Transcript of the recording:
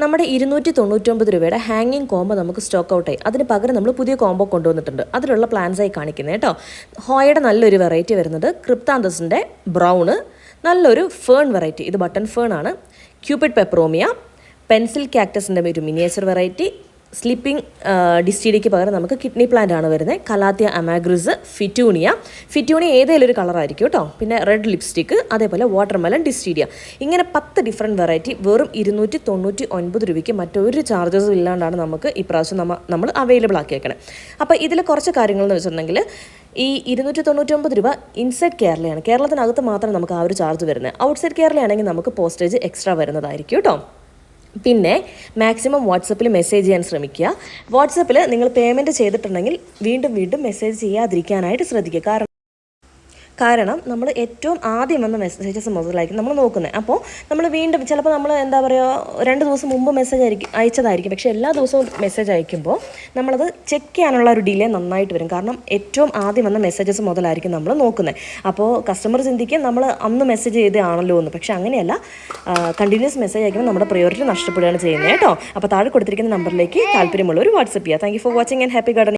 നമ്മുടെ 299 രൂപയുടെ ഹാങ്ങിങ് കോംബോ നമുക്ക് സ്റ്റോക്ക് ഔട്ടായി. അതിന് പകരം നമ്മൾ പുതിയ കോംബോ കൊണ്ടുവന്നിട്ടുണ്ട്. അതിലുള്ള പ്ലാൻസായി കാണിക്കുന്നത് കേട്ടോ. ഹോയുടെ നല്ലൊരു വെറൈറ്റി വരുന്നത് ക്രിപ്താന്തസിൻ്റെ ബ്രൗണ്, നല്ലൊരു ഫേൺ വെറൈറ്റി, ഇത് ബട്ടൺ ഫേൺ ആണ്. ക്യൂപിഡ് പെപ്പറോമിയ, പെൻസിൽ കാക്ടസിൻ്റെ ഒരു മിനിയേച്ചർ വെറൈറ്റി, സ്ലിപ്പിംഗ് ഡിസ്റ്റിഡിക്ക് പകരം നമുക്ക് കിഡ്നി പ്ലാന്റ് ആണ് വരുന്നത്. കലാത്തിയ അമാഗ്രിസ്, ഫിറ്റൂണിയ ഏതെങ്കിലും ഒരു കളറായിരിക്കും കേട്ടോ. പിന്നെ റെഡ് ലിപ്സ്റ്റിക്ക്, അതേപോലെ വാട്ടർമെലൺ ഡിസ്റ്റീഡിയ. ഇങ്ങനെ 10 ഡിഫറെൻറ്റ് വെറൈറ്റി വെറും 299 രൂപയ്ക്ക് മറ്റൊരു ചാർജസും ഇല്ലാണ്ടാണ് നമുക്ക് ഇപ്രാവശ്യം നമ്മൾ അവൈലബിൾ ആക്കിയേക്കണേ. അപ്പോൾ ഇതിൽ കുറച്ച് കാര്യങ്ങൾ എന്ന് വെച്ചിട്ടുണ്ടെങ്കിൽ ഈ 299 രൂപ ഇൻസൈഡ് കേരളയാണ്. കേരളത്തിനകത്ത് മാത്രം നമുക്ക് ആ ഒരു ചാർജ് വരുന്നത്. ഔട്ട്സൈഡ് കേരളയാണെങ്കിൽ നമുക്ക് പോസ്റ്റേജ് എക്സ്ട്രാ വരുന്നതായിരിക്കും കേട്ടോ. പിന്നെ മാക്സിമം വാട്സപ്പിൽ മെസ്സേജ് ചെയ്യാൻ ശ്രമിക്കുക. വാട്സപ്പിൽ നിങ്ങൾ പേയ്മെൻറ്റ് ചെയ്തിട്ടുണ്ടെങ്കിൽ വീണ്ടും മെസ്സേജ് ചെയ്യാതിരിക്കാനായിട്ട് ശ്രദ്ധിക്കുക. കാരണം നമ്മൾ ഏറ്റവും ആദ്യം വന്ന മെസ്സേജസ് മുതലായിരിക്കും നമ്മൾ നോക്കുന്നത്. അപ്പോൾ നമ്മൾ വീണ്ടും ചിലപ്പോൾ നമ്മൾ എന്താ പറയുക 2 ദിവസം മുമ്പ് മെസ്സേജ് അയച്ചതായിരിക്കും. പക്ഷേ എല്ലാ ദിവസവും മെസ്സേജ് അയക്കുമ്പോൾ നമ്മളത് ചെക്ക് ചെയ്യാനുള്ള ഒരു ഡിലേ നന്നായിട്ട് വരും. കാരണം ഏറ്റവും ആദ്യം വന്ന മെസ്സേജസ് മുതലായിരിക്കും നമ്മൾ നോക്കുന്നത്. അപ്പോൾ കസ്റ്റമർ ചിന്തിക്കും നമ്മൾ അന്ന് മെസ്സേജ് ചെയ്തതാണല്ലോ എന്ന്. പക്ഷേ അങ്ങനെയല്ല, കണ്ടിന്യൂസ് മെസ്സേജ് അയക്കുമ്പോൾ നമ്മുടെ പ്രയോറിറ്റി നഷ്ടപ്പെടുകയാണ് ചെയ്യുന്നത് കേട്ടോ. അപ്പോൾ താഴെ കൊടുത്തിരിക്കുന്ന നമ്പറിലേക്ക് താല്പര്യമുള്ളവർ വാട്സപ്പ് ചെയ്യുക. Thank you for watching and happy gardening.